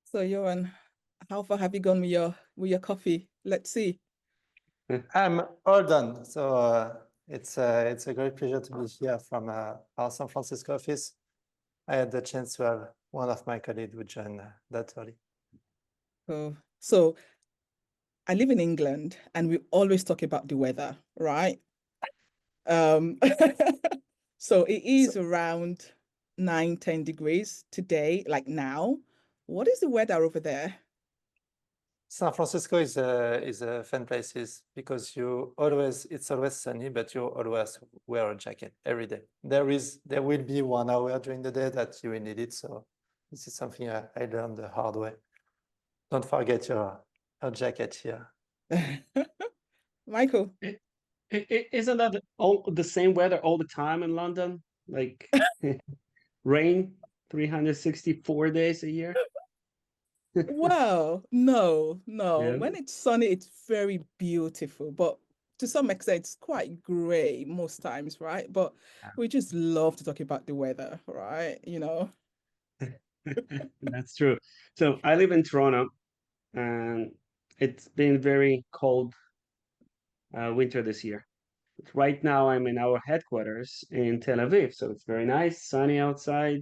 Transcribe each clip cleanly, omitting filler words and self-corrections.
So, Yoann, how far have you gone with your coffee? Let's see. I'm all done. So it's a great pleasure to be here from our San Francisco office. I had the chance to have one of my colleagues who joined that early. So I live in England and we always talk about the weather, right? Um, so it is So around 9, 10 degrees today, like now. What is the weather over there? San Francisco is a fun place because it's always sunny, but you always wear a jacket every day. There will be 1 hour during the day that you will need it. So this is something I learned the hard way. Don't forget your jacket here. Michael. Isn't that all the same weather all the time in London? Like rain 364 days a year? Well, no. Yeah. When it's sunny, it's very beautiful, but to some extent, it's quite gray most times, right? But we just love to talk about the weather, right? That's true. So I live in Toronto and it's been very cold winter this year. Right now I'm in our headquarters in Tel Aviv, so it's very nice, sunny outside.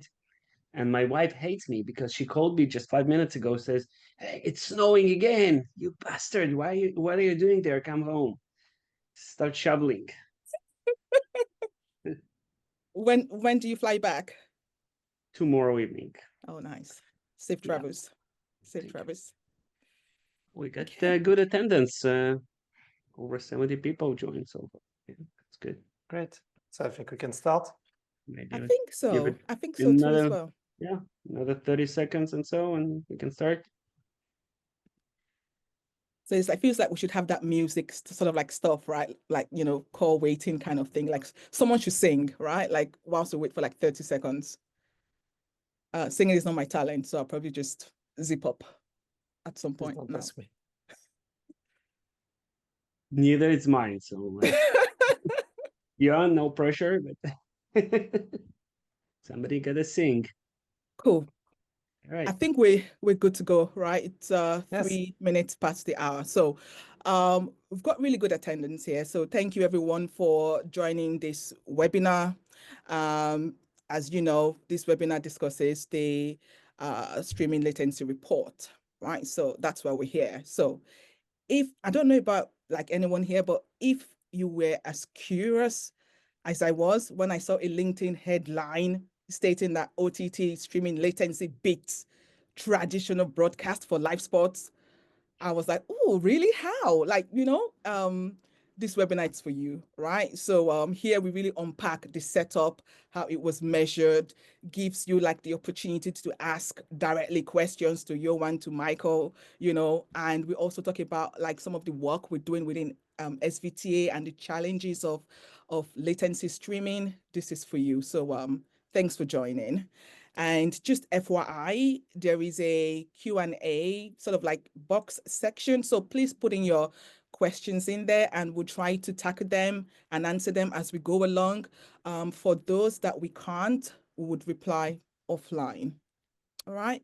And my wife hates me because she called me just 5 minutes ago, says, "Hey, it's snowing again. You bastard. What are you doing there? Come home. Start shoveling." When do you fly back? Tomorrow evening. Oh, nice. Safe Yeah, travels. Safe thank you. travels. We got Okay. good attendance. Over 70 people joined so far. Yeah, that's good. Great. So I think we can start. Maybe I I'll think give so. it I think so too as another, well. yeah, another 30 seconds and so, and we can start. So it's like feels like we should have that music sort of like stuff, right? Like, call waiting kind of thing. Like someone should sing, right? Like whilst we wait for like 30 seconds. Singing is not my talent, so I'll probably just zip up at some Please point don't now. ask me. Neither is mine. So, yeah, no pressure, but somebody gotta sing. Cool. All I right. think we're good to go, right? It's Yes. 3 minutes past the hour. So we've got really good attendance here. So thank you everyone for joining this webinar. Um, as you know, this webinar discusses the streaming latency report, right? So that's why we're here. So if I don't know about like anyone here, but if you were as curious as I was when I saw a LinkedIn headline stating that OTT streaming latency beats traditional broadcast for live sports, I was like, oh, really? How? Like, this webinar is for you, right? So here we really unpack the setup, how it was measured, gives you like the opportunity to ask directly questions to Yoann, to Michael, and we also talk about like some of the work we're doing within SVTA and the challenges of latency streaming. This is for you. So thanks for joining. And just FYI, there is a Q&A sort of like box section. So please put in your questions in there and we'll try to tackle them and answer them as we go along. For those that we can't, we would reply offline. All right.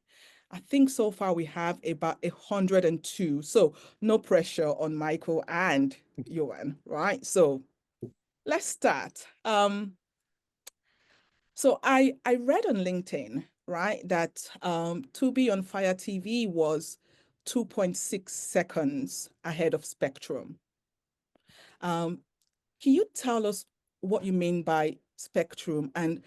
I think so far we have about 102. So no pressure on Michael and Yoann, right? So let's start. So I read on LinkedIn, right, that to be on Fire TV was 2.6 seconds ahead of Spectrum. Can you tell us what you mean by Spectrum and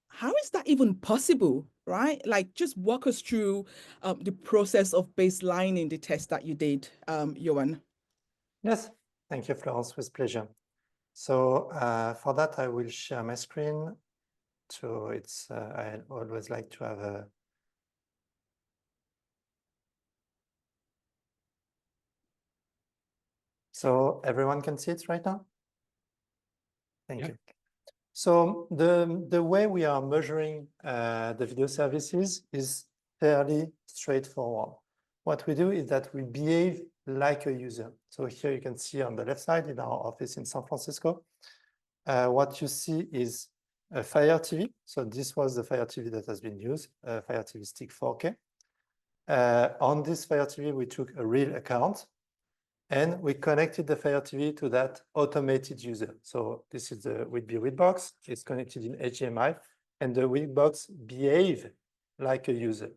how is that even possible, right? Like just walk us through the process of baselining the test that you did, Yoann. Yes. Thank you, Florence, with pleasure. So for that, I will share my screen. So I always like to have a So everyone can see it right now? Thank you. So the way we are measuring the video services is fairly straightforward. What we do is that we behave like a user. So here you can see on the left side in our office in San Francisco, what you see is a Fire TV. So this was the Fire TV that has been used, Fire TV Stick 4K. On this Fire TV, we took a real account and we connected the Fire TV to that automated user. So this is the Witbe Witbox. It's connected in HDMI, and the Witbox behaves like a user.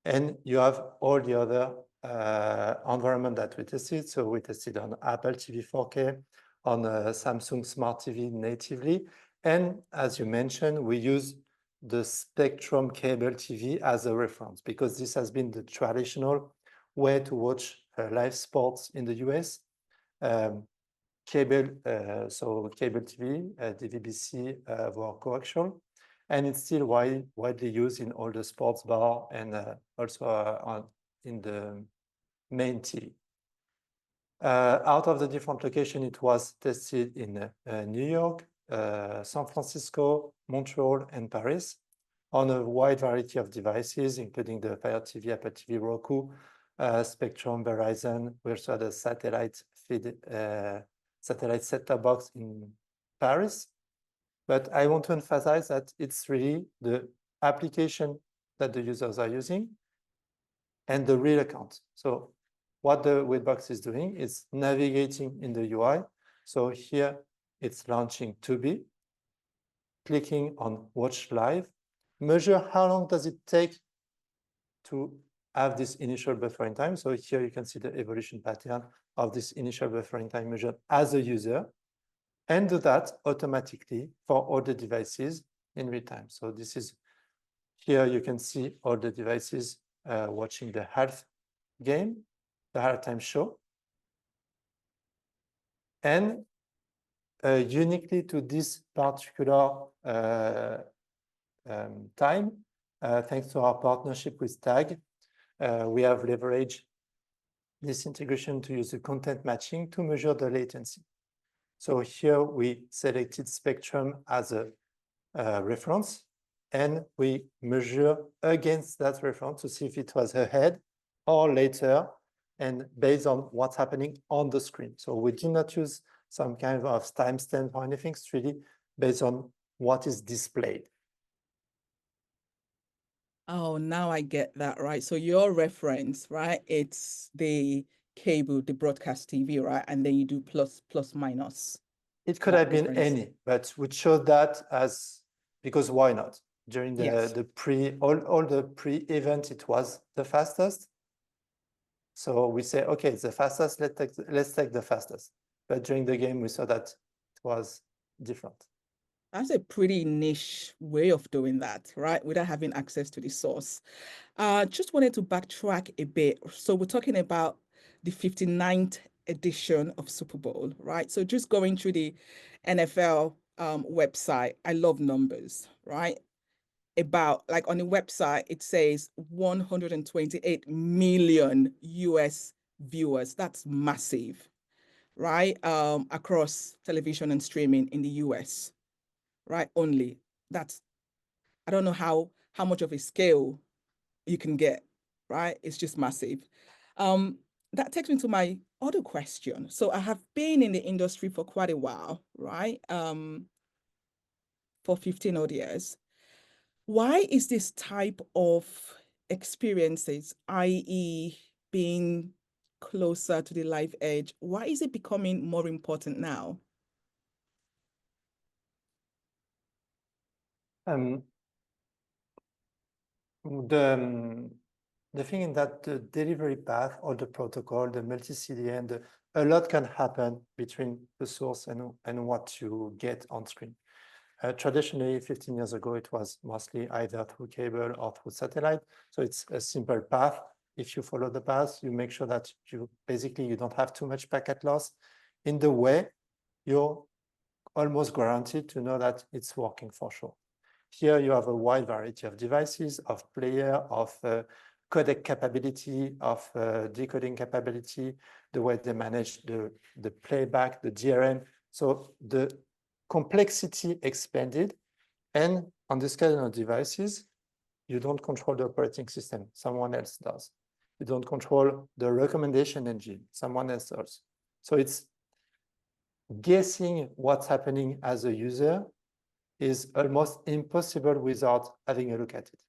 And you have all the other environment that we tested. So we tested on Apple TV 4K, on Samsung Smart TV natively. And as you mentioned, we use the Spectrum cable TV as a reference because this has been the traditional way to watch live sports in the US. Cable TV, DVB-C were coaxial, and it's still widely used in all the sports bar and also in the main TV. Out of the different locations, it was tested in New York, San Francisco, Montreal, and Paris on a wide variety of devices, including the Fire TV, Apple TV, Roku, Spectrum, Verizon. We also had a satellite set-top box in Paris. But I want to emphasize that it's really the application that the users are using and the real account. So what the Witbox is doing is navigating in the UI. So here it's launching Tubi, clicking on Watch Live, measure how long does it take to have this initial buffering time. So here you can see the evolution pattern of this initial buffering time measured as a user, and do that automatically for all the devices in real time. So this is, here you can see all the devices watching the half game, the halftime show. And uniquely to this particular time, thanks to our partnership with TAG, we have leveraged this integration to use the content matching to measure the latency. So here we selected Spectrum as a reference, and we measure against that reference to see if it was ahead or later, and based on what's happening on the screen. So we did not use some kind of timestamp or anything. It's really based on what is displayed. Oh, now I get that, right? So your reference, right? It's the cable, the broadcast TV, right? And then you do plus, minus. It could have been any, but we chose that as, because why not? During the all the pre-event, it was the fastest. So we say, okay, it's the fastest, let's take the fastest. But during the game, we saw that it was different. That's a pretty niche way of doing that, right? Without having access to the source. Just wanted to backtrack a bit. So we're talking about the 59th edition of Super Bowl, right? So just going through the NFL website, I love numbers, right? About, like, on the website, it says 128 million US viewers. That's massive, right? Across television and streaming in the US, right? Only. That's, I don't know how much of a scale you can get, right? It's just massive. That takes me to my other question. So I have been in the industry for quite a while, right? For 15 odd years. Why is this type of experiences, i.e. being closer to the live edge, why is it becoming more important now? The thing is that the delivery path or the protocol, the multi-CDN, a lot can happen between the source and what you get on screen. Traditionally, 15 years ago, it was mostly either through cable or through satellite. So it's a simple path. If you follow the path, you make sure that you don't have too much packet loss. In the way, you're almost guaranteed to know that it's working for sure. Here you have a wide variety of devices, of player, of codec capability, of decoding capability, the way they manage the playback, the DRM. So the complexity expanded, and on this kind of devices, you don't control the operating system, someone else does. You don't control the recommendation engine, someone else does. So it's guessing what's happening as a user is almost impossible without having a look at it.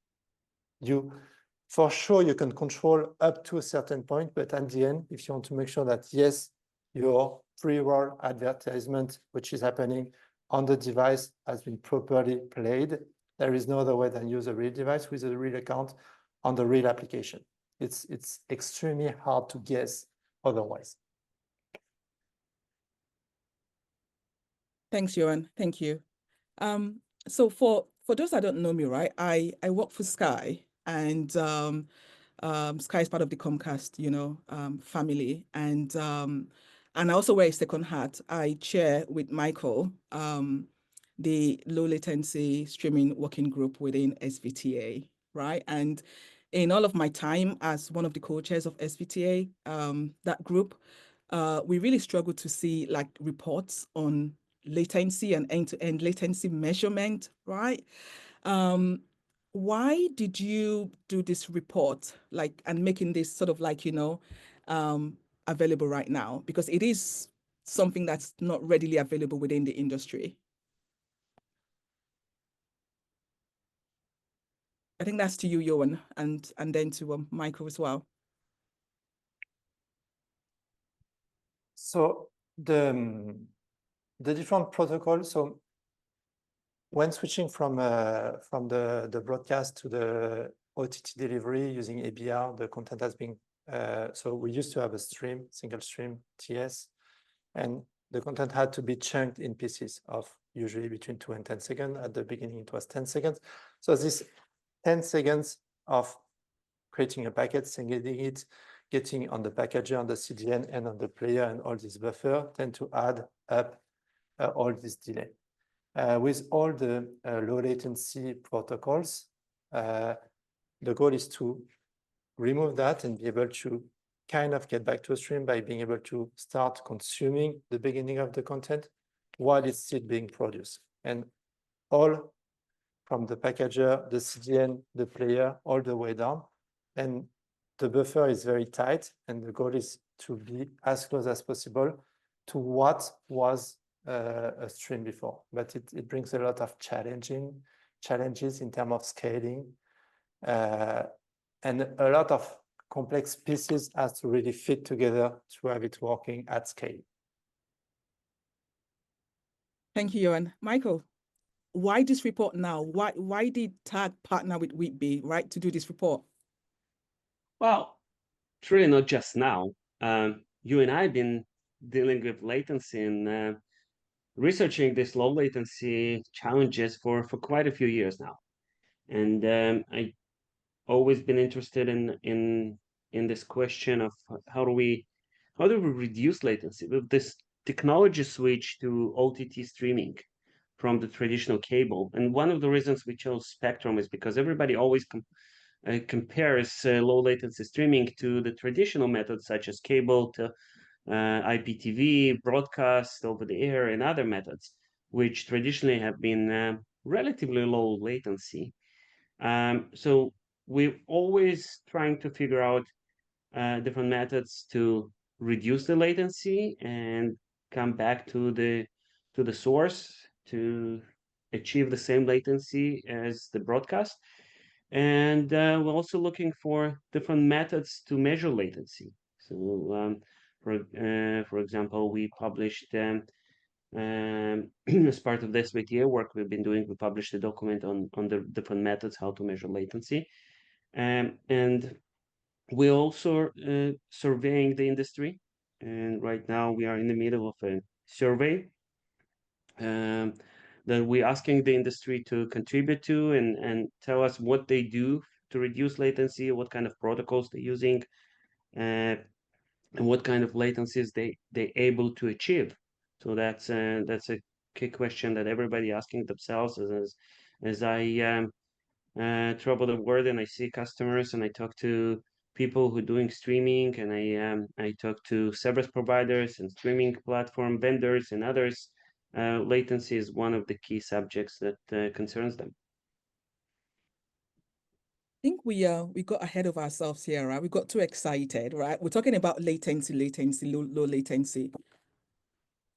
For sure, you can control up to a certain point, but at the end, if you want to make sure that, yes, your pre-roll advertisement, which is happening on the device, has been properly played, there is no other way than use a real device with a real account on the real application. It's extremely hard to guess otherwise. Thanks, Yoann. Thank you. So for those that don't know me, right, I work for Sky, and Sky is part of the Comcast, family, and I also wear a second hat. I chair with Michael the low latency streaming working group within SVTA, right? And in all of my time as one of the co-chairs of SVTA, that group, we really struggle to see like reports on latency and end-to-end latency measurement, right? Why did you do this report, like, and making this sort of like, available right now? Because it is something that's not readily available within the industry. I think that's to you, Yoann, and then to Michael as well. So the different protocols. So when switching from the broadcast to the OTT delivery using ABR, the content has been so we used to have a stream, single stream TS, and the content had to be chunked in pieces of usually between 2 and 10 seconds. At the beginning, it was 10 seconds. So this 10 seconds of creating a packet, sending it, getting on the packager, on the CDN, and on the player, and all this buffer tend to add up all this delay. With all the low latency protocols, the goal is to remove that and be able to kind of get back to a stream by being able to start consuming the beginning of the content while it's still being produced. And all from the packager, the CDN, the player, all the way down. And the buffer is very tight, and the goal is to be as close as possible to what was a stream before. But it brings a lot of challenges in terms of scaling, and a lot of complex pieces has to really fit together to have it working at scale. Thank you, Yoann. Michael, why this report now? Why did TAG partner with Witbe, right, to do this report? Well, it's really not just now. You and I have been dealing with latency and researching these low latency challenges for quite a few years now. And I always been interested in this question of how do we reduce latency with this technology switch to OTT streaming from the traditional cable. And one of the reasons we chose Spectrum is because everybody always compares low latency streaming to the traditional methods such as cable to IPTV, broadcast over the air, and other methods, which traditionally have been relatively low latency. So we're always trying to figure out different methods to reduce the latency and come back to the source to achieve the same latency as the broadcast. And we're also looking for different methods to measure latency. So, for example, we published as part of the SVTA work we've been doing, we published a document on the different methods how to measure latency. And we're also surveying the industry. And right now we are in the middle of a survey that we're asking the industry to contribute to and tell us what they do to reduce latency, what kind of protocols they're using, and what kind of latencies they're able to achieve. So that's a key question that everybody asking themselves as I travel the world and I see customers and I talk to people who are doing streaming and I talk to service providers and streaming platform vendors and others. Latency is one of the key subjects that concerns them. I think we got ahead of ourselves here, right? We got too excited, right? We're talking about latency, low latency.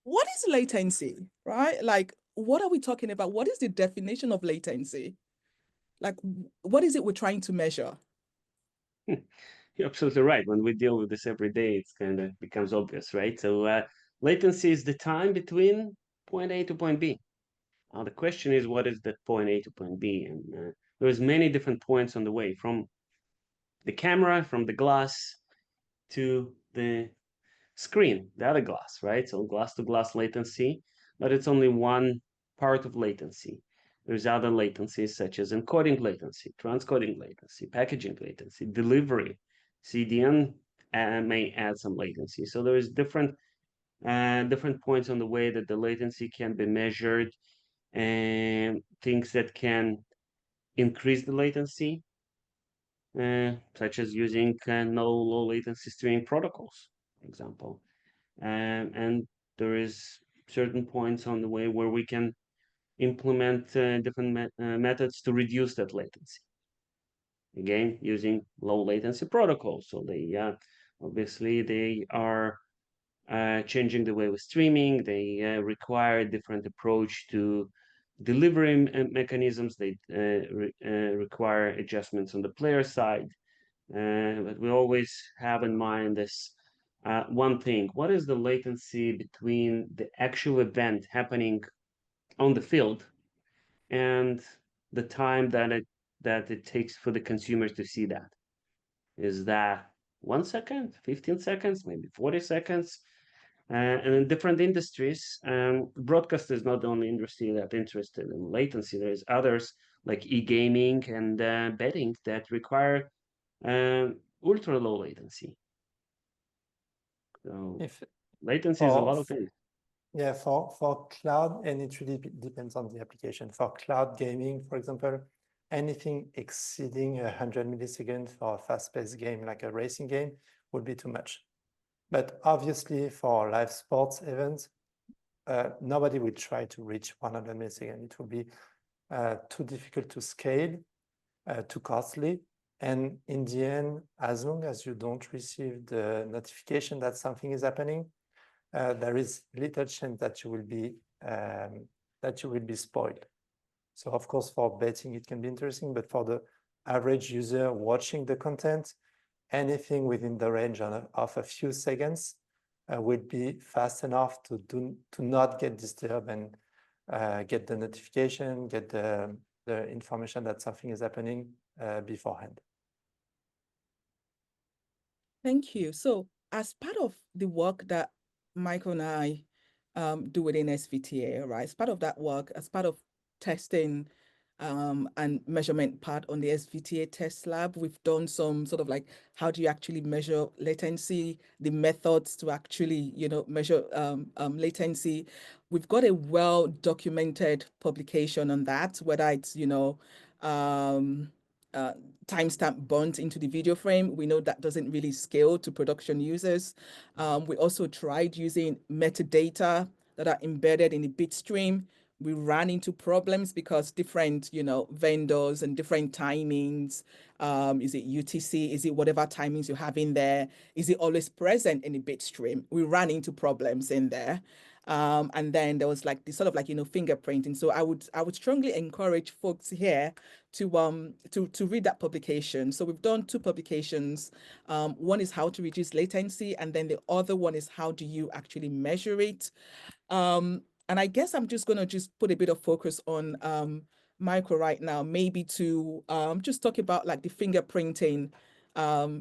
What is latency, right? Like, what are we talking about? What is the definition of latency? Like, what is it we're trying to measure? You're absolutely right. When we deal with this every day, it's kind of becomes obvious, right? So latency is the time between point A to point B. Now the question is, what is that point A to point B? And there's many different points on the way, from the camera, from the glass to the screen, the other glass, right? So glass to glass latency, but it's only one part of latency. There's other latencies such as encoding latency, transcoding latency, packaging latency, delivery. CDN may add some latency. So there is different points on the way that the latency can be measured, and things that can increase the latency, such as using no low latency streaming protocols, for example. And there is certain points on the way where we can implement different methods to reduce that latency. Again, using low latency protocols. So they obviously they are changing the way we're streaming. They require a different approach to delivery mechanisms. They require adjustments on the player side. But we always have in mind this one thing: what is the latency between the actual event happening on the field and the time that it takes for the consumers to see that? Is that 1 second, 15 seconds, maybe 40 seconds? And in different industries, broadcast is not the only industry that interested in latency. There's others like e-gaming and betting that require ultra low latency. So If latency is a lot of for things. yeah, for cloud, and it really depends on the application. For cloud gaming, for example, anything exceeding 100 milliseconds for a fast-paced game like a racing game would be too much. But obviously, for live sports events, nobody will try to reach 100 milliseconds. It will be too difficult to scale, too costly. And in the end, as long as you don't receive the notification that something is happening, there is little chance that you will be spoiled. So of course, for betting, it can be interesting, but for the average user watching the content, anything within the range of a few seconds will be fast enough to not get disturbed and get the notification, get the information that something is happening beforehand. Thank you. So as part of the work that Michael and I do within SVTA, right? As part of that work, as part of testing and measurement part on the SVTA test lab, we've done some sort of like, how do you actually measure latency, the methods to actually, measure latency. We've got a well-documented publication on that, whether it's, timestamp burnt into the video frame. We know that doesn't really scale to production users. We also tried using metadata that are embedded in the bit stream. We ran into problems because different, vendors and different timings, is it UTC, is it whatever timings you have in there, is it always present in the bit stream? We ran into problems in there. And then there was like this sort of like, fingerprinting. So I would strongly encourage folks here to read that publication. So we've done two publications. One is how to reduce latency, and then the other one is how do you actually measure it. And I guess I'm just gonna put a bit of focus on Michael right now, maybe to just talk about like the fingerprinting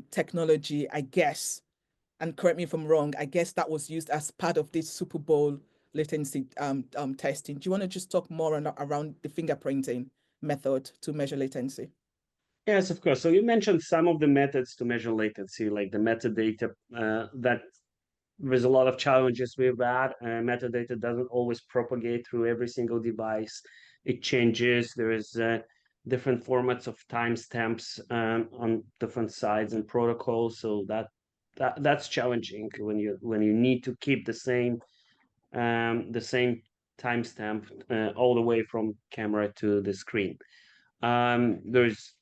technology, I guess. And correct me if I'm wrong, I guess that was used as part of this Super Bowl latency testing. Do you want to just talk more around the fingerprinting method to measure latency? Yes, of course. So you mentioned some of the methods to measure latency, like the metadata. That there's a lot of challenges with that. Metadata doesn't always propagate through every single device. It changes. There is different formats of timestamps on different sides and protocols. So that's challenging when you need to keep the same timestamp all the way from camera to the screen. There's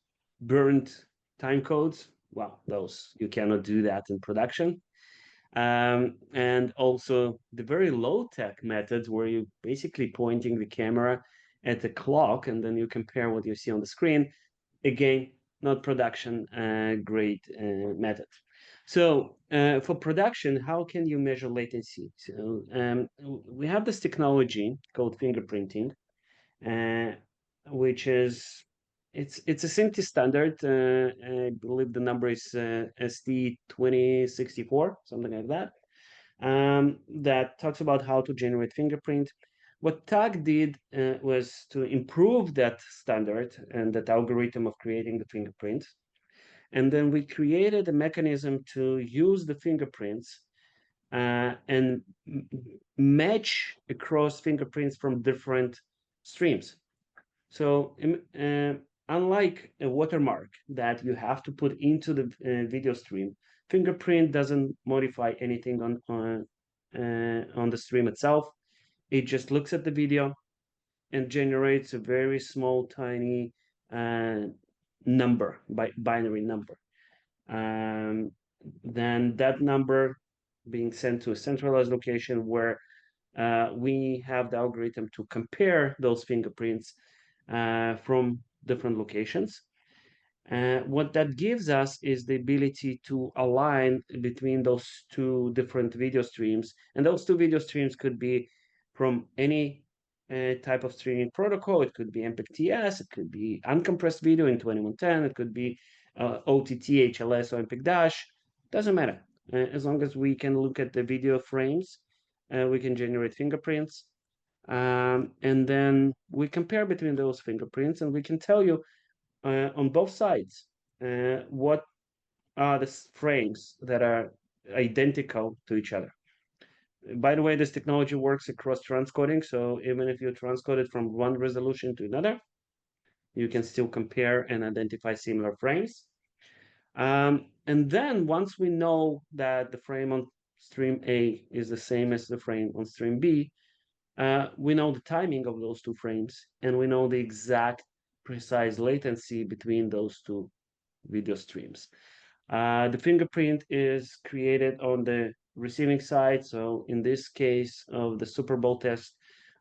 burned time codes. Well, those you cannot do that in production. And also the very low tech methods where you're basically pointing the camera at the clock and then you compare what you see on the screen. Again, not production grade method. So for production, how can you measure latency? So we have this technology called fingerprinting, which is it's a SMPTE standard. I believe the number is ST2064, something like that. That talks about how to generate fingerprint. What TAG did was to improve that standard and that algorithm of creating the fingerprint. And then we created a mechanism to use the fingerprints and match across fingerprints from different streams. So unlike a watermark that you have to put into the video stream, fingerprint doesn't modify anything on the stream itself. It just looks at the video and generates a very small, tiny number, binary number. Then that number being sent to a centralized location where we have the algorithm to compare those fingerprints from different locations. What that gives us is the ability to align between those two different video streams. And those two video streams could be from any type of streaming protocol. It could be MPEG-TS, it could be uncompressed video in 2110, it could be OTT, HLS, or MPEG-Dash. Doesn't matter. As long as we can look at the video frames, we can generate fingerprints. And then we compare between those fingerprints, and we can tell you on both sides what are the frames that are identical to each other. By the way, this technology works across transcoding, so even if you transcode it from one resolution to another, you can still compare and identify similar frames. And then once we know that the frame on stream A is the same as the frame on stream B, we know the timing of those two frames, and we know the exact precise latency between those two video streams. The fingerprint is created on the receiving side. So in this case of the Super Bowl test,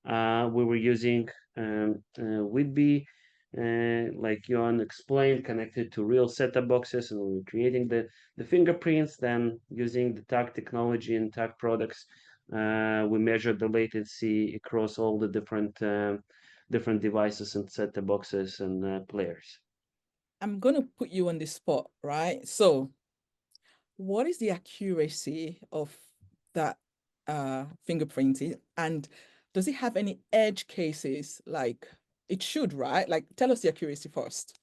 we were using Witbe, like Yoann explained, connected to real set-top boxes, and we were creating the fingerprints. Then using the tag technology and tag products, we measured the latency across all the different devices and set-top boxes and players. I'm going to put you on the spot, right? So what is the accuracy of that fingerprinting, and does it have any edge cases? Like it should, right? Like tell us the accuracy first.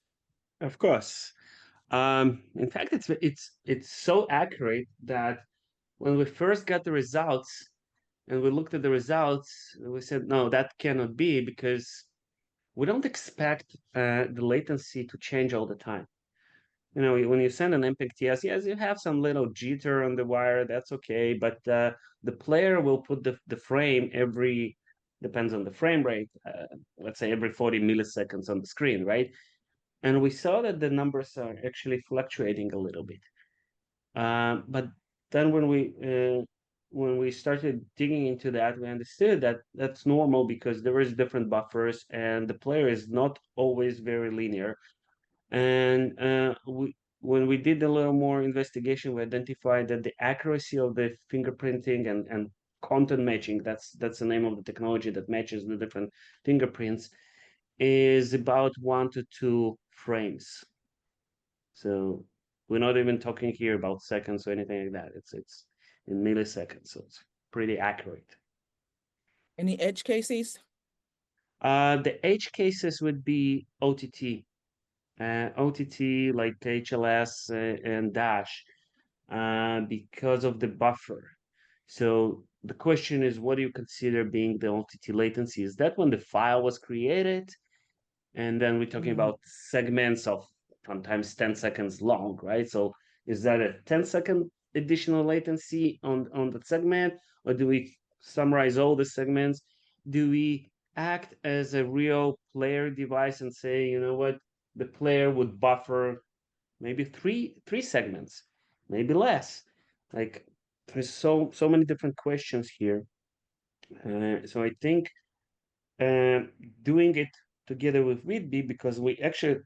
Of course. In fact, it's so accurate that when we first got the results and we looked at the results, we said, no, that cannot be, because we don't expect the latency to change all the time. You know, when you send an MPEG-TS, yes, you have some little jitter on the wire, that's okay, but the player will put the frame depends on the frame rate, let's say every 40 milliseconds on the screen, right? And we saw that the numbers are actually fluctuating a little bit. But then when we started digging into that, we understood that that's normal because there is different buffers and the player is not always very linear. And when we did a little more investigation, we identified that the accuracy of the fingerprinting and content matching, that's the name of the technology that matches the different fingerprints, is about 1 to 2 frames. So we're not even talking here about seconds or anything like that. It's in milliseconds, so it's pretty accurate. Any edge cases? The edge cases would be OTT. OTT like HLS and Dash because of the buffer. So the question is, what do you consider being the OTT latency? Is that when the file was created? And then we're talking about segments of sometimes 10 seconds long, right? So is that a 10-second additional latency on the segment, or do we summarize all the segments? Do we act as a real player device and say, you know what, the player would buffer maybe three segments, maybe less? Like there's so many different questions here. So I think doing it together with Witbe, because we actually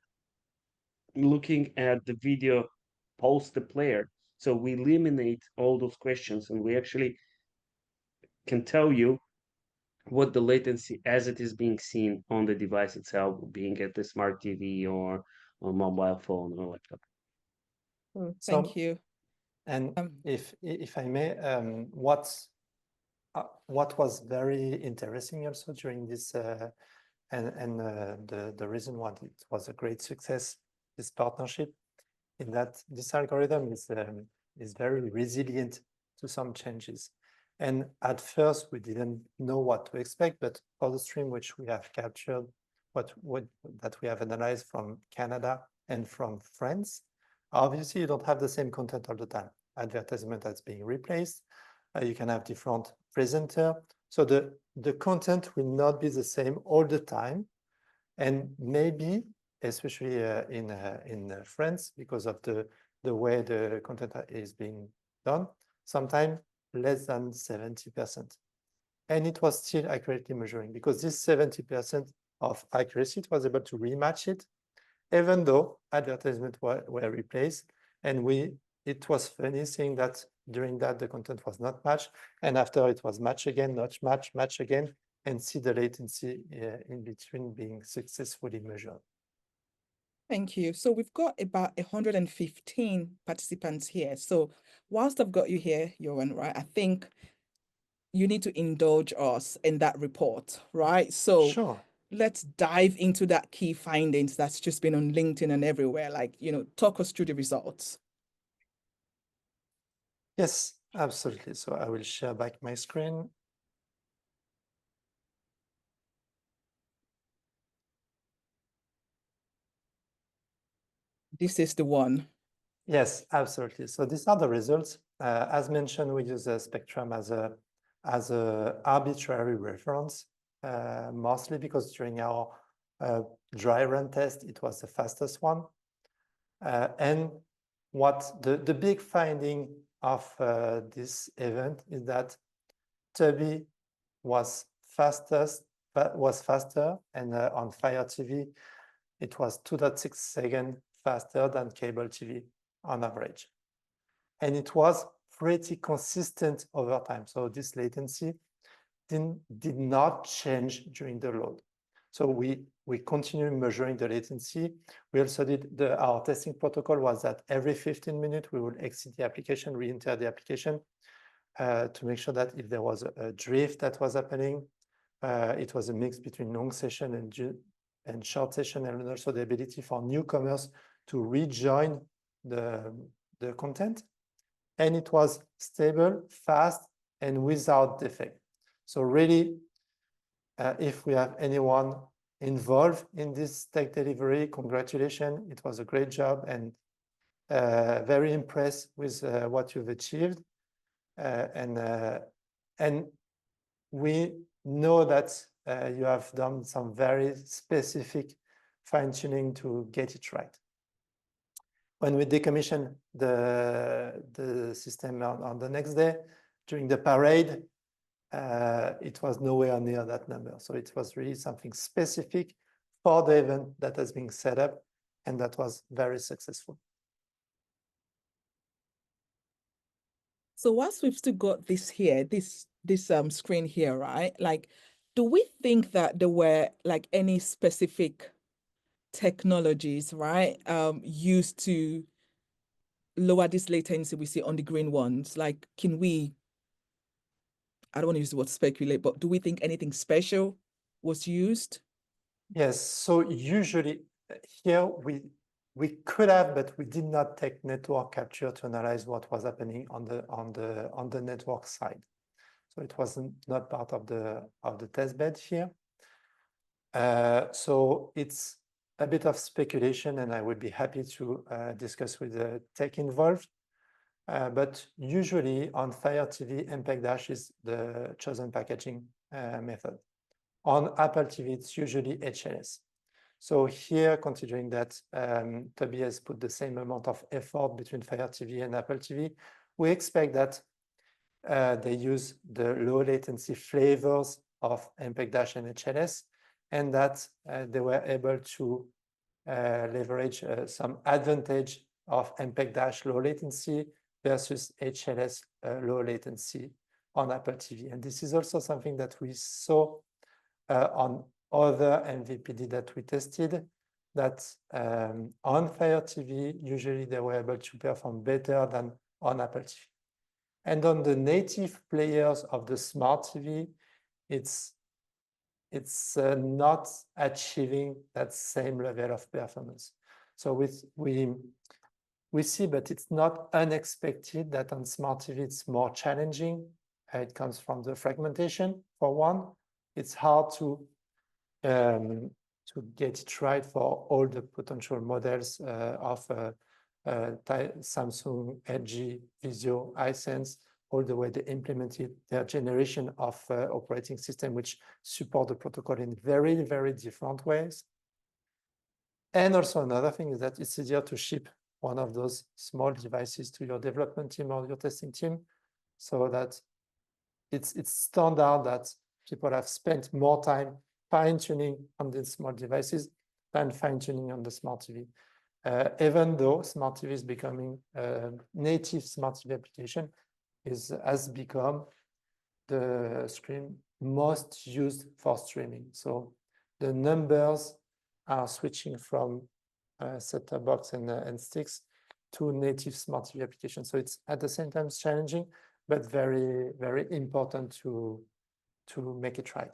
looking at the video post the player. So we eliminate all those questions, and we actually can tell you what the latency as it is being seen on the device itself, being at the smart TV or mobile phone or laptop. Thank you. And if I may, what was very interesting also during this, the reason why it was a great success, this partnership, in that this algorithm is very resilient to some changes. And at first, we didn't know what to expect, but for the stream which we have captured, that we have analyzed from Canada and from France, obviously you don't have the same content all the time. Advertisement that's being replaced. You can have different presenter. So the content will not be the same all the time. And maybe, especially in France, because of the way the content is being done, sometimes less than 70%. And it was still accurately measuring, because this 70% of accuracy, it was able to rematch it, even though advertisements were replaced. And it was funny seeing that during that the content was not matched, and after it was match again, not match again, and see the latency in between being successfully measured. Thank you. So we've got about 115 participants here. So whilst I've got you here, Yoann, right, I think you need to indulge us in that report, right? So sure. Let's dive into that key findings that's just been on LinkedIn and everywhere. Like, talk us through the results. Yes, absolutely. So I will share back my screen. This is the one. Yes, absolutely. So these are the results. As mentioned, we use a spectrum as a arbitrary reference, mostly because during our dry run test, it was the fastest one. And what the big finding of this event is that Tubby was faster, and on Fire TV, it was 2.6 seconds faster than cable TV on average. And it was pretty consistent over time. So this latency did not change during the load. So we continue measuring the latency. We also did our testing protocol was that every 15 minutes we would exit the application, re-enter the application to make sure that if there was a drift that was happening, it was a mix between long session and short session, and also the ability for newcomers to rejoin the content. And it was stable, fast, and without defect. So really, if we have anyone involved in this tech delivery, congratulations. It was a great job, and very impressed with what you've achieved. And we know that you have done some very specific fine-tuning to get it right. When we decommissioned the system on the next day, during the parade, it was nowhere near that number. So it was really something specific for the event that has been set up, and that was very successful. So whilst we've still got this here, this screen here, right? Like, do we think that there were like any specific technologies, right, used to lower this latency we see on the green ones? Like, can we, I don't want to use the word speculate, but do we think anything special was used? Yes, so usually here we could have, but we did not take network capture to analyze what was happening on the network side. So it wasn't not part of the test bed here. So it's a bit of speculation, and I would be happy to discuss with the tech involved. But usually on Fire TV, MPEG Dash is the chosen packaging method. On Apple TV, it's usually HLS. So here, considering that Toby has put the same amount of effort between Fire TV and Apple TV, we expect that they use the low latency flavors of MPEG Dash and HLS, and that they were able to leverage some advantage of MPEG- low latency versus HLS low latency 'on Apple TV. And this is also something that we saw on other MVPD that we tested, that on Fire TV, usually they were able to perform better than on Apple TV. And on the native players of the smart TV, it's not achieving that same level of performance. So we see, but it's not unexpected that on smart TV it's more challenging. It comes from the fragmentation, for one. It's hard to get it right for all the potential models of Samsung, LG, Vizio, iSense, all the way they implemented their generation of operating system which support the protocol in very, very different ways. And also another thing is that it's easier to ship one of those small devices to your development team or your testing team, so that it's standard that people have spent more time fine-tuning on the small devices than fine-tuning on the smart TV. Even though smart TV is becoming native smart TV application, has become the screen most used for streaming. So the numbers are switching from set-top box and sticks to native smart TV applications. So it's at the same time challenging, but very, very important to make it right.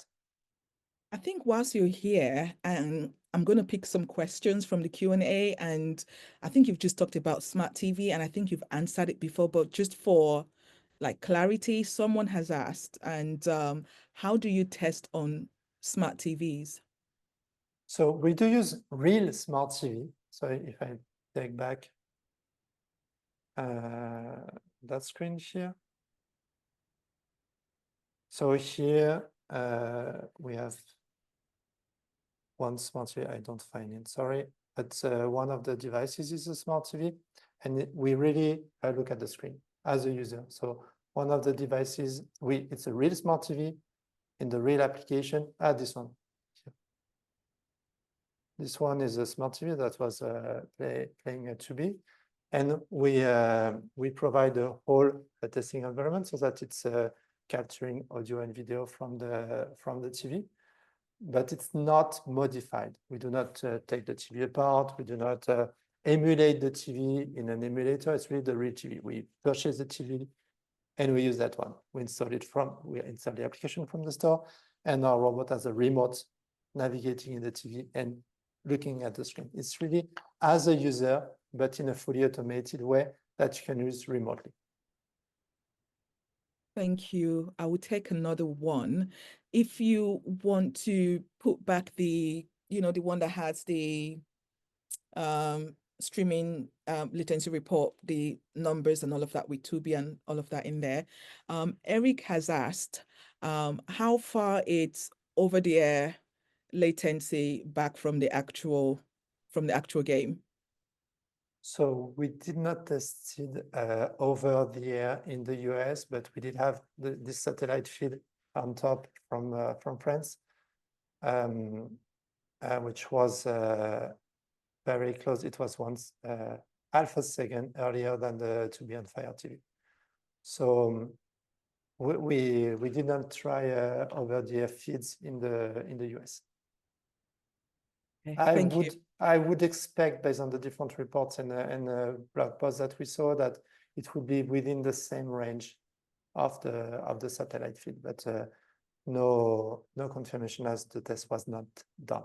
I think whilst you're here, and I'm going to pick some questions from the Q&A, and I think you've just talked about smart TV, and I think you've answered it before, but just for like clarity, someone has asked, and how do you test on smart TVs? So we do use real smart TV. So if I take back that screen here. So here we have one smart TV. I don't find it, sorry. But one of the devices is a smart TV. And we really look at the screen as a user. So one of the devices, it's a real smart TV in the real application. This one. This one is a smart TV that was playing a 2B. And we provide a whole testing environment so that it's capturing audio and video from the TV. But it's not modified. We do not take the TV apart. We do not emulate the TV in an emulator. It's really the real TV. We purchase the TV and we use that one. We install the application from the store, and our robot has a remote navigating in the TV and looking at the screen. It's really as a user, but in a fully automated way that you can use remotely. Thank you. I will take another one. If you want to put back the one that has the streaming latency report, the numbers and all of that with 2B and all of that in there. Eric has asked how far it's over the air latency back from the actual game. So we did not test it over the air in the US, but we did have this satellite feed on top from France, which was very close. It was once half a second earlier than the 2B on Fire TV. So we did not try over the air feeds in the US. Okay, I would expect, based on the different reports and blog posts that we saw, that it would be within the same range of the satellite feed, but no confirmation as the test was not done.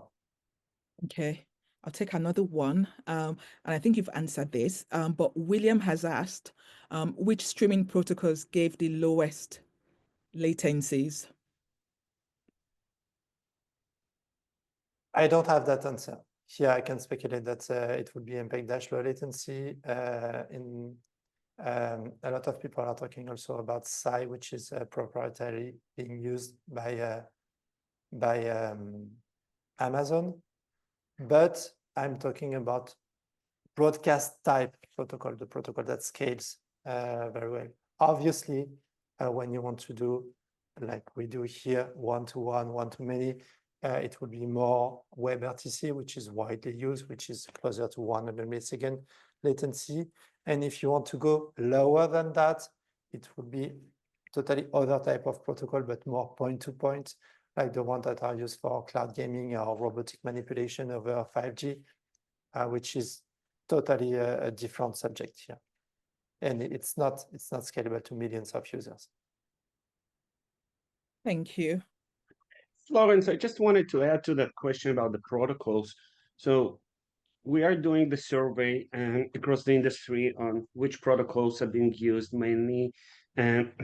Okay, I'll take another one, and I think you've answered this, but William has asked, which streaming protocols gave the lowest latencies? I don't have that answer. Here I can speculate that it would be MPEG- low latency. A lot of people are talking also about PSI, which is proprietary being used by Amazon. But I'm talking about broadcast type protocol, the protocol that scales very well. Obviously, when you want to do like we do here, one-to-one, one-to-many, it would be more WebRTC, which is widely used, which is closer to 100 millisecond latency. And if you want to go lower than that, it would be totally other type of protocol, but more point-to-point, like the ones that are used for cloud gaming or robotic manipulation over 5G, which is totally a different subject here. And it's not scalable to millions of users. Thank you. Florence, I just wanted to add to that question about the protocols. So we are doing the survey across the industry on which protocols are being used mainly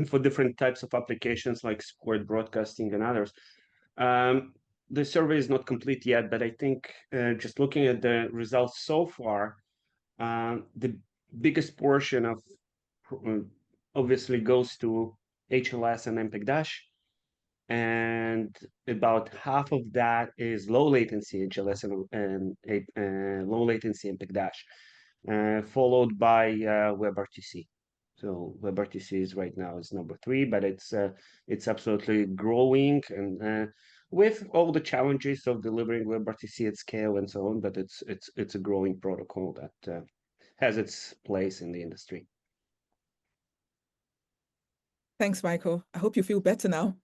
for different types of applications like sport broadcasting and others. The survey is not complete yet, but I think just looking at the results so far, the biggest portion of obviously goes to HLS and MPEG-, and about half of that is low latency HLS and low latency MPEG-, followed by WebRTC. So WebRTC is right now is number 3, but it's absolutely growing, and with all the challenges of delivering WebRTC at scale and so on, but it's a growing protocol that has its place in the industry. Thanks, Michael. I hope you feel better now.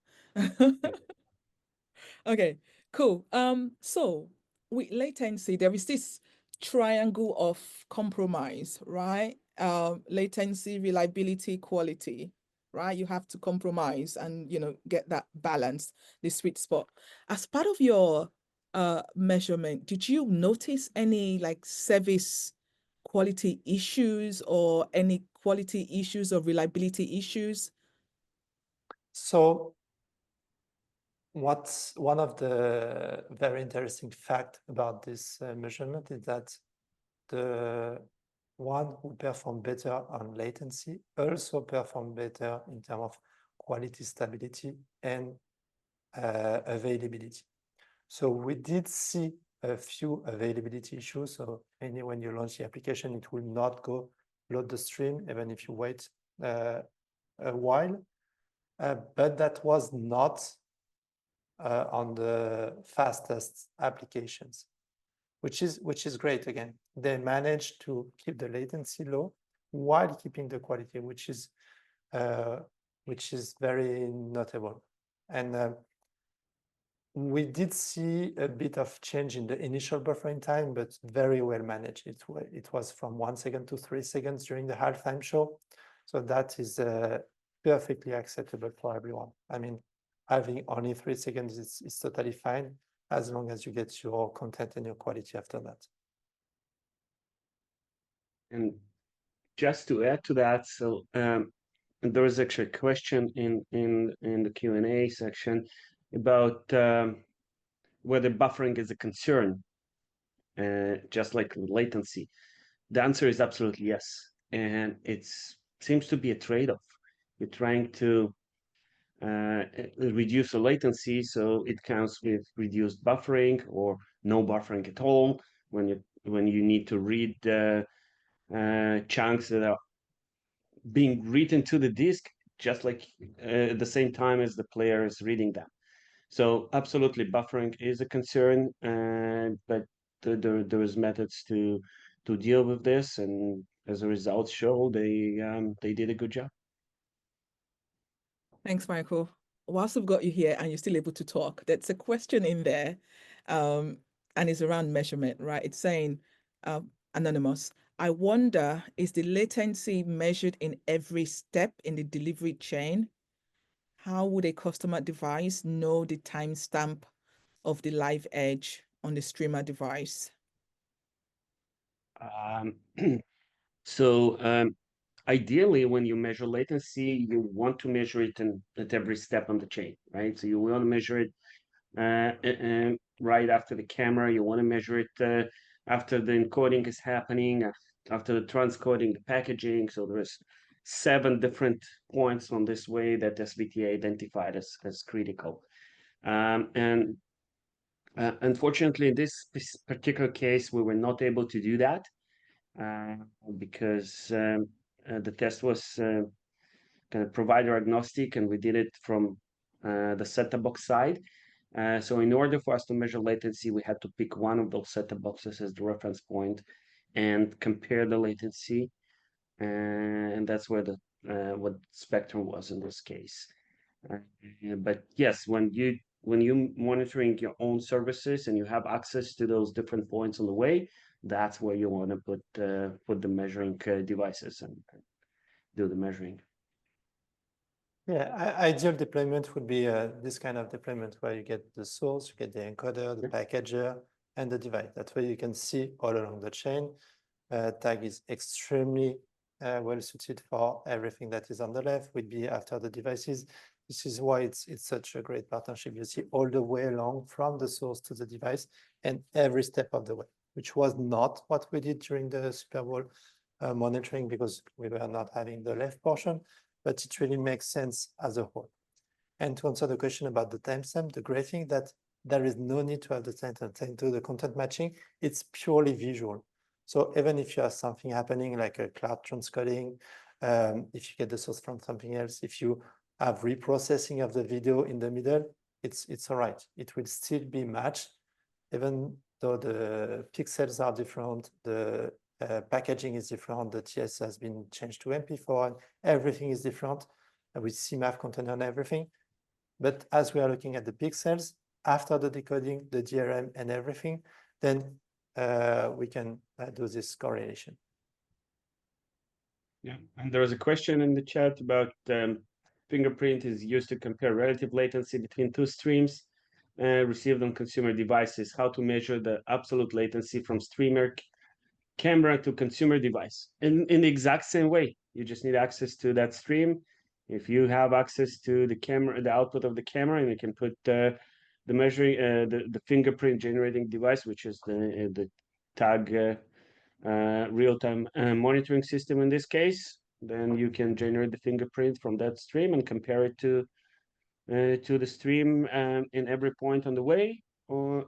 Okay, cool. So with latency, there is this triangle of compromise, right? Latency, reliability, quality, right? You have to compromise and, get that balance, the sweet spot. As part of your measurement, did you notice any like service quality issues or any quality issues or reliability issues? So what's one of the very interesting fact about this measurement is that the one who performed better on latency also performed better in terms of quality, stability, and availability. So we did see a few availability issues. So when you launch the application, it will not go load the stream, even if you wait a while. But that was not on the fastest applications, which is great. Again, they managed to keep the latency low while keeping the quality, which is very notable. And we did see a bit of change in the initial buffering time, but very well managed. It was from 1 second to 3 seconds during the halftime show. So that is perfectly acceptable for everyone. I mean, having only 3 seconds is totally fine, as long as you get your content and your quality after that. And just to add to that, so there is actually a question in the Q&A section about whether buffering is a concern, just like latency. The answer is absolutely yes, and it seems to be a trade-off. You're trying to reduce the latency, so it counts with reduced buffering or no buffering at all when you need to read chunks that are being written to the disk, just like at the same time as the player is reading them. So absolutely, buffering is a concern, but there is methods to deal with this, and as a result, show they did a good job. Thanks, Michael. Whilst I've got you here and you're still able to talk, there's a question in there, and it's around measurement, right? It's saying, anonymous, I wonder, is the latency measured in every step in the delivery chain? How would a customer device know the timestamp of the live edge on the streamer device? So ideally, when you measure latency, you want to measure it at every step on the chain, right? So you want to measure it right after the camera. You want to measure it after the encoding is happening, after the transcoding, the packaging. So there's 7 different points on this way that SBTA identified as critical. And unfortunately, in this particular case, we were not able to do that because the test was kind of provider agnostic, and we did it from the set-top box side. So in order for us to measure latency, we had to pick one of those set-top boxes as the reference point and compare the latency. And that's where the what spectrum was in this case. But yes, when you monitoring your own services and you have access to those different points on the way, that's where you want to put the measuring devices and do the measuring. Yeah, ideal deployment would be this kind of deployment where you get the source, you get the encoder, the packager, and the device. That way you can see all along the chain. Tag is extremely well suited for everything that is on the left. Witbe after the devices. This is why it's such a great partnership. You see all the way along from the source to the device and every step of the way, which was not what we did during the Super Bowl monitoring because we were not having the left portion, but it really makes sense as a whole. And to answer the question about the timestamp, the great thing that there is no need to have the timestamp to the content matching. It's purely visual. So even if you have something happening like a cloud transcoding, if you get the source from something else, if you have reprocessing of the video in the middle, it's all right. It will still be matched, even though the pixels are different, the packaging is different, the TS has been changed to MP4, and everything is different with CMAF container and everything. But as we are looking at the pixels, after the decoding, the DRM and everything, then we can do this correlation. Yeah, and there was a question in the chat about fingerprint is used to compare relative latency between two streams received on consumer devices, how to measure the absolute latency from streamer camera to consumer device. In the exact same way, you just need access to that stream. If you have access to the camera, the output of the camera, and you can put the measuring, the fingerprint generating device, which is the tag real-time monitoring system in this case, then you can generate the fingerprint from that stream and compare it to the stream in every point on the way,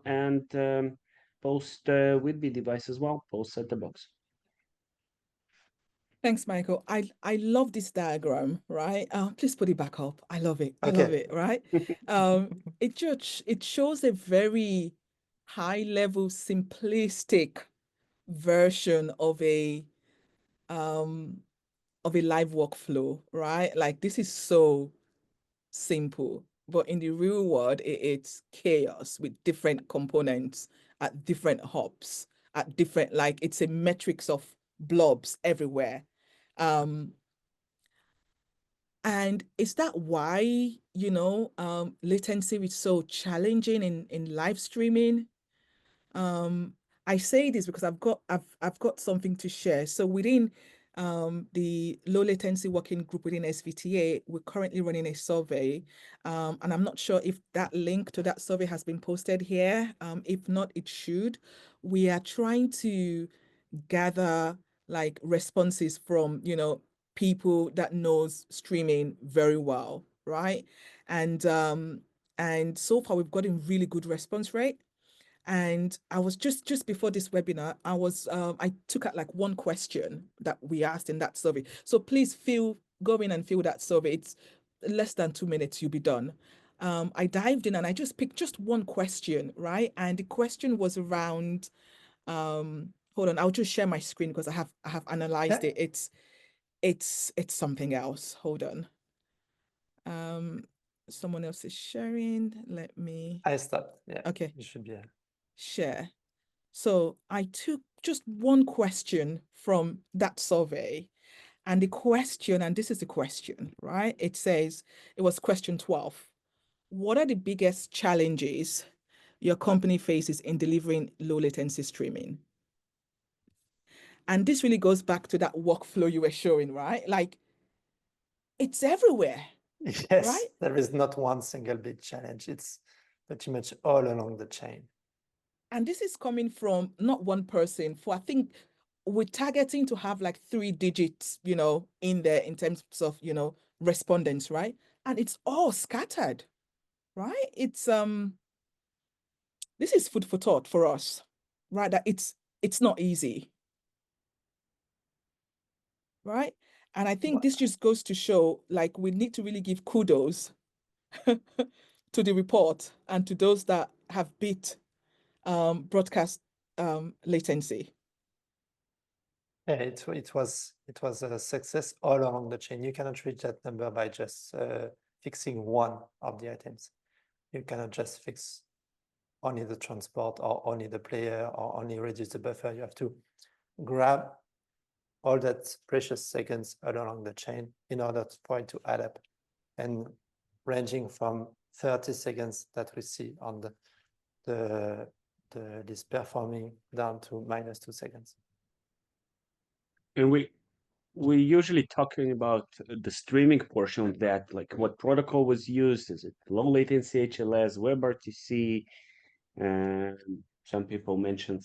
and post Witbe device as well, post set the box. Thanks, Michael. I love this diagram, right? Please put it back up. I love it. I love it, right? It shows a very high level, simplistic version of a live workflow, right? Like this is so simple, but in the real world, it's chaos with different components at different hops, at different, like it's a matrix of blobs everywhere. And is that why, latency is so challenging in live streaming? I say this because I've got something to share. So within the low latency working group within SVTA, we're currently running a survey, and I'm not sure if that link to that survey has been posted here. If not, it should. We are trying to gather like responses from people that knows streaming very well, right? And so far we've gotten really good response rate. And I was just before this webinar, I took out like one question that we asked in that survey. So please go in and fill that survey. It's less than 2 minutes, you'll be done. I dived in and I just picked just one question, right? And the question was around, hold on, I'll just share my screen because I have analyzed it. It's something else. Hold on. Someone else is sharing. Let me. I stopped. Yeah. Okay. You should be. Share. So I took just one question from that survey, and the question, and this is the question, right? It says, it was question 12. What are the biggest challenges your company faces in delivering low latency streaming? And this really goes back to that workflow you were showing, right? Like it's everywhere. Yes, right? There is not one single big challenge. It's pretty much all along the chain. And this is coming from not one person. I think we're targeting to have like 3 digits, in there in terms of, respondents, right? And it's all scattered, right? It's this is food for thought for us, right? That it's not easy, right? And I think this just goes to show, like, we need to really give kudos to the report and to those that have beat broadcast latency Yeah, it was a success all along the chain. You cannot reach that number by just fixing one of the items. You cannot just fix only the transport or only the player or only reduce the buffer. You have to grab all that precious seconds all along the chain in order for it to add up, and ranging from 30 seconds that we see on the list performing down to -2 seconds. And we usually talking about the streaming portion of that, like what protocol was used. Is it low latency HLS, WebRTC? Some people mentioned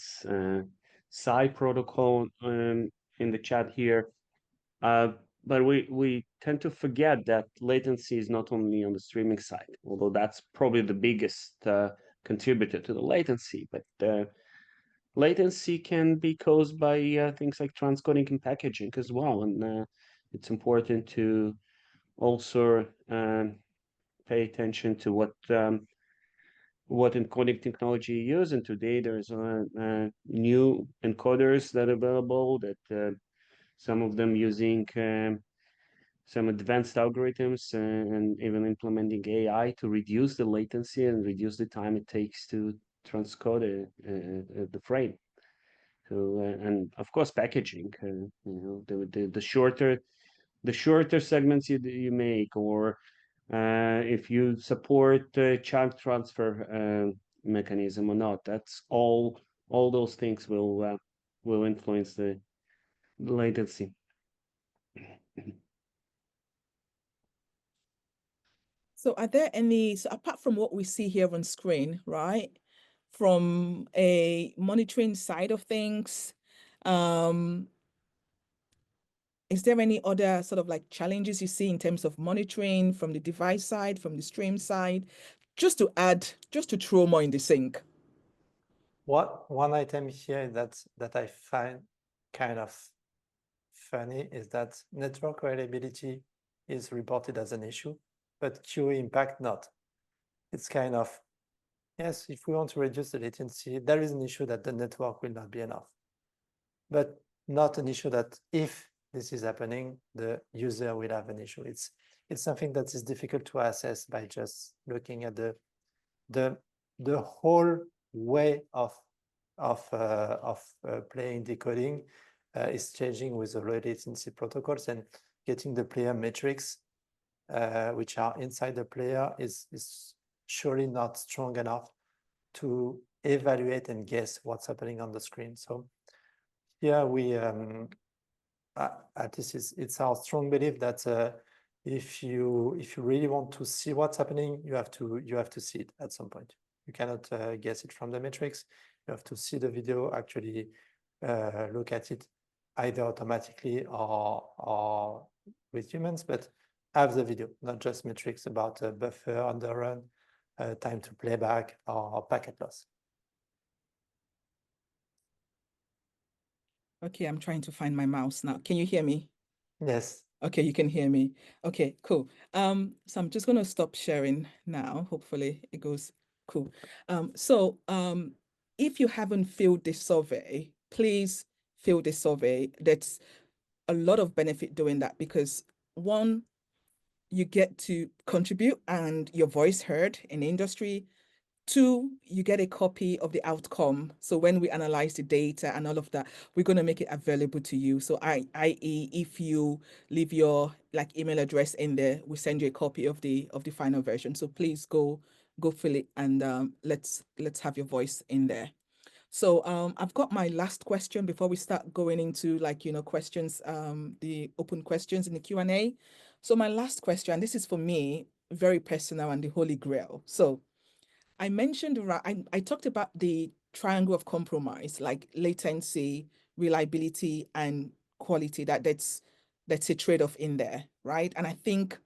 PSI protocol in the chat here. But we tend to forget that latency is not only on the streaming side, although that's probably the biggest contributor to the latency, but latency can be caused by things like transcoding and packaging as well. And it's important to also pay attention to what encoding technology you use. And today there's new encoders that are available, that some of them using some advanced algorithms and even implementing AI to reduce the latency and reduce the time it takes to transcode the frame. So and of course packaging, you know, the shorter segments you make, or if you support chunk transfer mechanism or not. That's all those things will influence the latency. So are there any, so apart from what we see here on screen, right, from a monitoring side of things, is there any other sort of like challenges you see in terms of monitoring from the device side, from the stream side, just to throw more in the sink? One item here that I find kind of funny is that network reliability is reported as an issue, but QoE impact not. It's kind of, yes, if we want to reduce the latency, there is an issue that the network will not be enough, but not an issue that if this is happening, the user will have an issue. It's something that is difficult to assess by just looking at the whole way of playing decoding is changing with the low latency protocols, and getting the player metrics which are inside the player is surely not strong enough to evaluate and guess what's happening on the screen. So here we at least it's our strong belief that if you really want to see what's happening, you have to see it at some point. You cannot guess it from the metrics. You have to see the video, actually look at it either automatically or with humans, but have the video, not just metrics about buffer underrun, time to playback, or packet loss. Okay, I'm trying to find my mouse now. Can you hear me? Yes. Okay, you can hear me. Okay, cool. So I'm just going to stop sharing now. Hopefully it goes cool. If you haven't filled this survey, please fill this survey. That's a lot of benefit doing that, because one, you get to contribute and your voice heard in the industry. Two, you get a copy of the outcome. So when we analyze the data and all of that, we're going to make it available to you. So i.e., if you leave your email address in there, we send you a copy of the final version. So please go fill it, and let's have your voice in there. So I've got my last question before we start going into questions, the open questions in the Q&A. So my last question, this is for me, very personal and the holy grail. So I mentioned, I talked about the triangle of compromise, like latency, reliability, and quality, that's a trade-off in there, right? And I think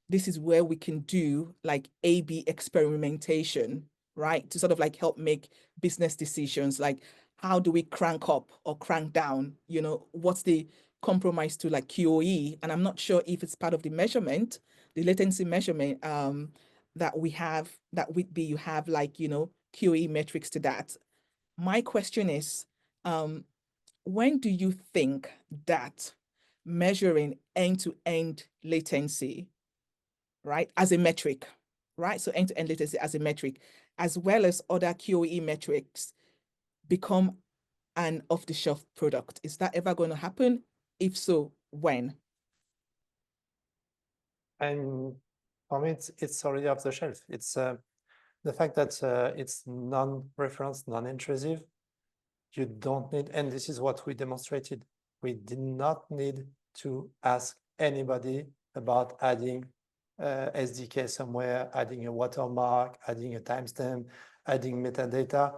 this is where we can do like A/B experimentation, right? To sort of help make business decisions, like how do we crank up or crank down, what's the compromise to QoE? And I'm not sure if it's part of the measurement, the latency measurement, that we have, that Witbe, you have like, QE metrics to that. My question is, when do you think that measuring end-to-end latency, right, as a metric, right? So end-to-end latency as a metric, as well as other QoE metrics, become an off-the-shelf product? Is that ever going to happen? If so, when? And for me, it's already off the shelf. It's the fact that it's non-reference, non-intrusive. You don't need, and this is what we demonstrated. We did not need to ask anybody about adding SDK somewhere, adding a watermark, adding a timestamp, adding metadata.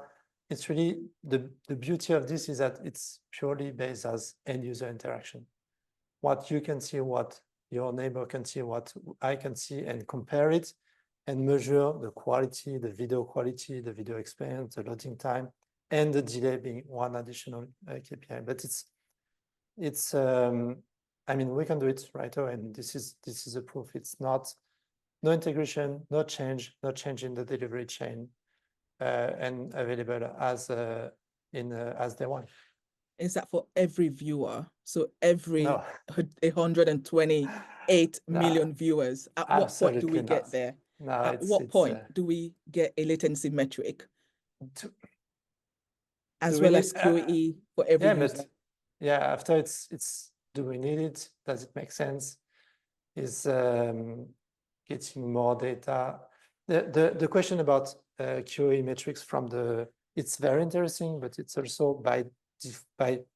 It's really, the beauty of this is that it's purely based as end user interaction. What you can see, what your neighbor can see, what I can see, and compare it and measure the quality, the video experience, the loading time, and the delay being one additional KPI. But it's I mean, we can do it right away, and this is a proof. It's not, no integration, no change in the delivery chain, and available as as day one. Is that for every viewer? So every No. 128 No, million viewers, at what point do we absolutely get not. there? No, At what point do we get a latency metric as well as QoE for every yeah, user? but yeah, after it's do we need it? Does it make sense? Is getting more data. The question about QoE metrics from the, it's very interesting, but it's also by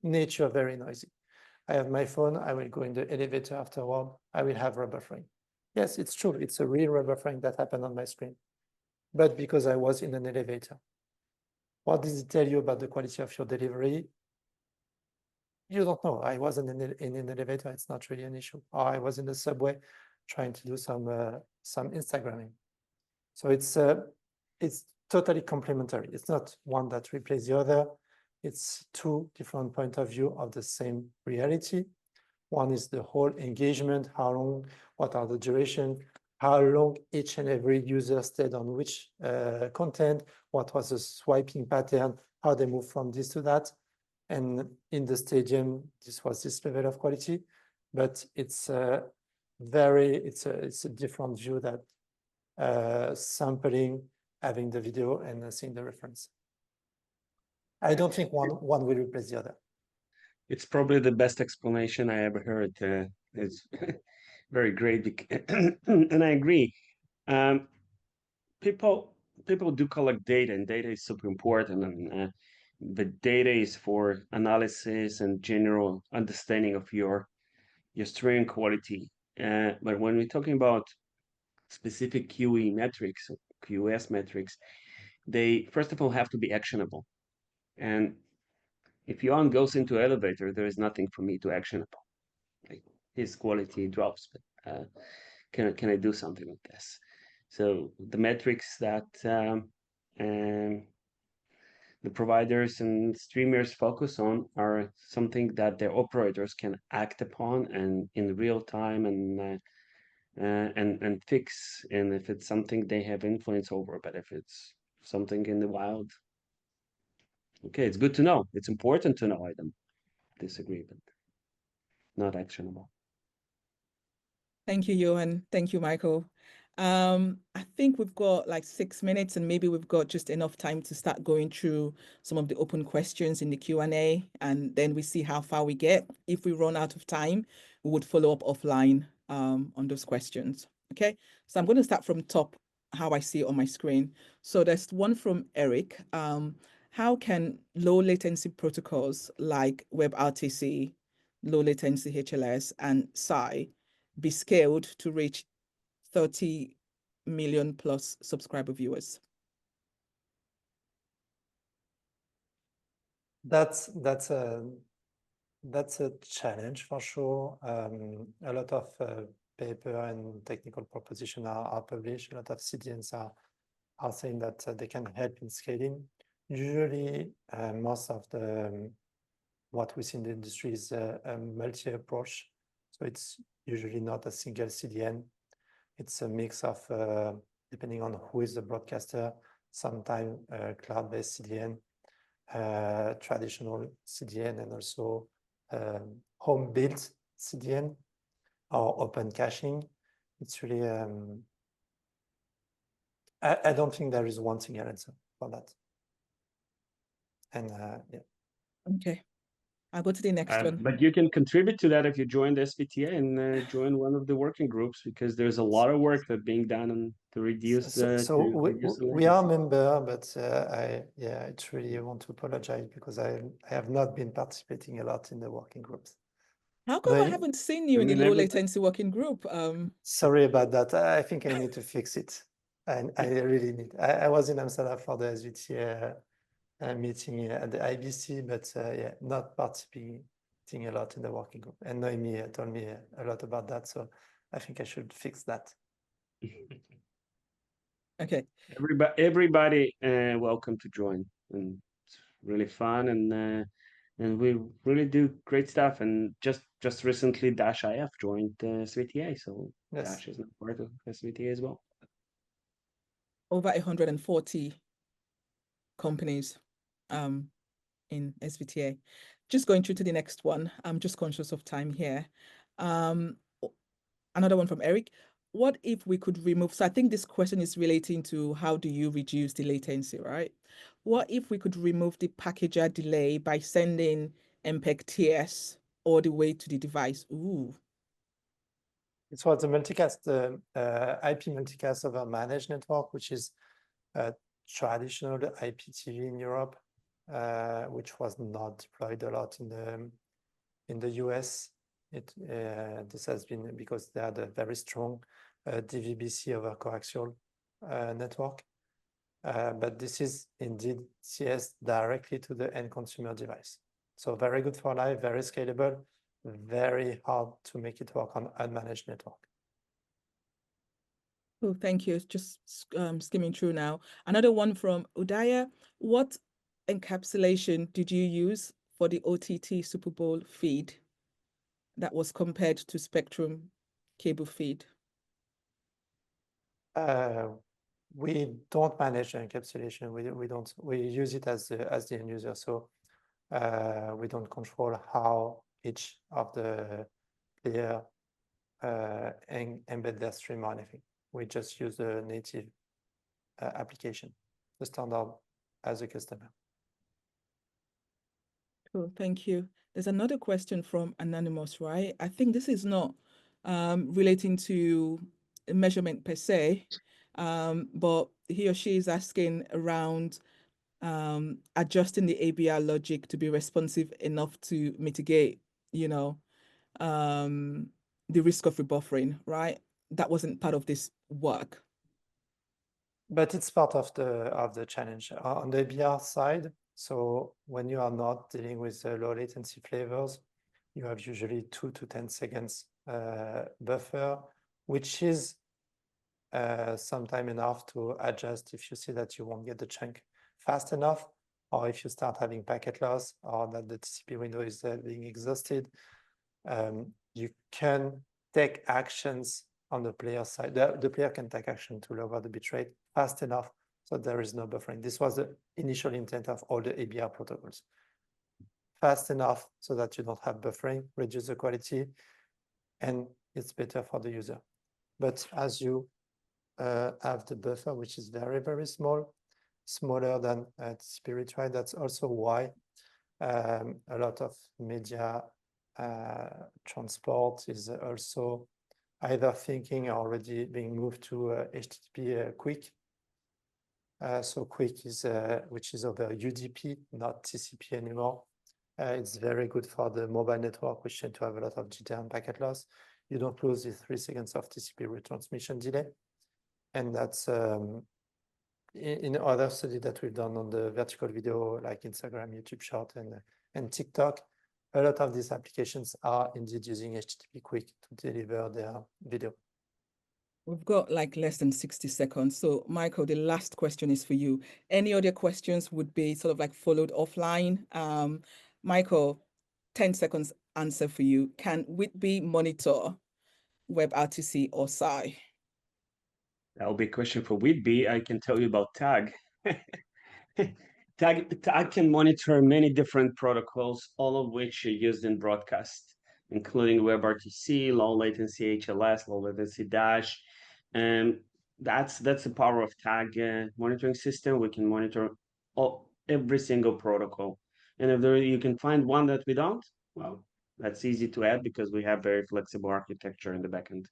nature very noisy. I have my phone, I will go in the elevator afterward, I will have rebuffering. Yes, it's true, it's a real rebuffering that happened on my screen, but because I was in an elevator. What does it tell you about the quality of your delivery? You don't know. I wasn't in an elevator, it's not really an issue. Or I was in the subway trying to do some Instagramming. So it's totally complementary. It's not one that replaces the other. It's two different points of view of the same reality. One is the whole engagement, how long, what are the duration, how long each and every user stayed on which content, what was the swiping pattern, how they move from this to that. And in the stadium, this was this level of quality, but it's it's a different view that sampling, having the video and seeing the reference. I don't think one will replace the other. It's probably the best explanation I ever heard. It's very great, and I agree. People do collect data, and data is super important. And the data is for analysis and general understanding of your streaming quality. But when we're talking about specific QE metrics, QoS metrics, they first of all have to be actionable. And if Yoann goes into elevator, there is nothing for me to actionable. Like, his quality drops, but can I do something with this? So the metrics that the providers and streamers focus on are something that their operators can act upon and in real time and fix. And if it's something they have influence over, but if it's something in the wild, okay, it's good to know. It's important to know. I don't disagree, but not actionable. Thank you, Yoann. Thank you, Michael. I think we've got like 6 minutes, and maybe we've got just enough time to start going through some of the open questions in the Q&A, and then we see how far we get. If we run out of time, we would follow up offline on those questions. Okay, so I'm going to start from top, how I see it on my screen. So there's one from Eric. How can low latency protocols like WebRTC, low latency HLS, and SAI be scaled to reach 30 million plus subscriber viewers? That's a challenge for sure. A lot of paper and technical proposition are published. A lot of CDNs are saying that they can help in scaling. Usually, most of the what we see in the industry is a multi-approach. So it's usually not a single CDN. It's a mix of depending on who is the broadcaster, sometimes cloud-based CDN, traditional CDN, and also home-built CDN or open caching. It's really, I don't think there is one single answer for that. And yeah. Okay, I'll go to the next one. But you can contribute to that if you join the SVTA and join one of the working groups, because there's a lot of work that being done on to reduce the we are member, but I really want to apologize because I have not been participating a lot in the working groups. How come I haven't seen you in the low latency working group? Sorry about that. I think I need to fix it. And I really need. I was in Amsterdam for the SVTA meeting at the IBC, but yeah, not participating a lot in the working group. And Noemi told me a lot about that, so I think I should fix that. Okay. Everybody welcome to join, and it's really fun, and we really do great stuff. And just recently, Dash IF joined SVTA, so yes. Dash is now part of SVTA as well. Over 140 companies in SVTA. Just going through to the next one. I'm just conscious of time here. Another one from Eric. What if we could remove, so I think this question is relating to how do you reduce the latency, right? What if we could remove the packager delay by sending MPEG TS all the way to the device? Ooh. It was the multicast, IP multicast over managed network, which is a traditional IPTV in Europe, which was not deployed a lot in the US. This has been because they had a very strong DVB-C over coaxial network. But this is indeed CS directly to the end consumer device. So very good for live, very scalable, very hard to make it work on unmanaged network. Oh, thank you. Just skimming through now. Another one from Udaya. What encapsulation did you use for the OTT Super Bowl feed that was compared to Spectrum cable feed? We don't manage encapsulation. We use it as the end user. So we don't control how each of the player embed their stream or anything. We just use the native application, the standard as a customer. Cool, thank you. There's another question from Anonymous, right? I think this is not relating to measurement per se, but he or she is asking around adjusting the ABR logic to be responsive enough to mitigate, the risk of rebuffering, right? That wasn't part of this work. But it's part of the challenge on the ABR side. So when you are not dealing with low latency flavors, you have usually 2 to 10 seconds buffer, which is sometime enough to adjust if you see that you won't get the chunk fast enough, or if you start having packet loss, or that the TCP window is being exhausted. You can take actions on the player side. The player can take action to lower the bitrate fast enough so there is no buffering. This was the initial intent of all the ABR protocols. Fast enough so that you don't have buffering, reduce the quality, and it's better for the user. But as you have the buffer, which is very, very small, smaller than TCP retry, that's also why a lot of media transport is also either thinking or already being moved to HTTP quick. So quick is which is over UDP, not TCP anymore. It's very good for the mobile network, which tend to have a lot of jitter and packet loss. You don't lose the 3 seconds of TCP retransmission delay. And that's in other studies that we've done on the vertical video, like Instagram, YouTube Short, and TikTok. A lot of these applications are indeed using HTTP quick to deliver their video. We've got like less than 60 seconds. So Michael, the last question is for you. Any other questions would be sort of like followed offline. Michael, 10 seconds answer for you. Can Witbe monitor WebRTC or SAI? That'll be a question for Witbe. I can tell you about tag. Tag can monitor many different protocols, all of which are used in broadcast, including WebRTC, low latency HLS, low latency Dash. And that's the power of tag monitoring system. We can monitor every single protocol. And if you can find one that we don't, well, that's easy to add because we have very flexible architecture in the backend.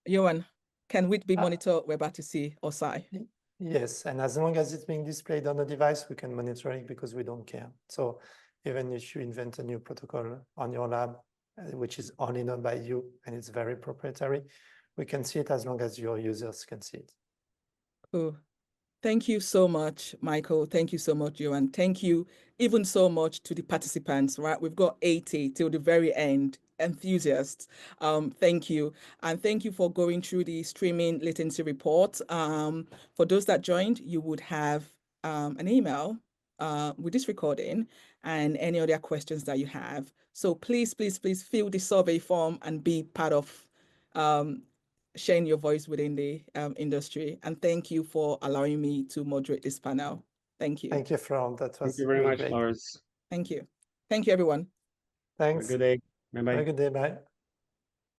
Yoann, can Witbe monitor WebRTC or SI? Yes, and as long as it's being displayed on the device, we can monitor it because we don't care. So even if you invent a new protocol on your lab, which is only known by you and it's very proprietary, we can see it as long as your users can see it. Cool. Thank you so much, Michael. Thank you so much, Yoann. Thank you even so much to the participants, right? We've got 80 till the very end, enthusiasts. Thank you. And thank you for going through the streaming latency report. For those that joined, you would have an email with this recording and any other questions that you have. So please, please, please fill the survey form and be part of sharing your voice within the industry. And thank you for allowing me to moderate this panel. Thank you. Thank you, Florence. That was Thank you very much, great. Florence. Thank you. Thank you, everyone. Thanks. Have a good day. Bye-bye. Have a good day. Bye.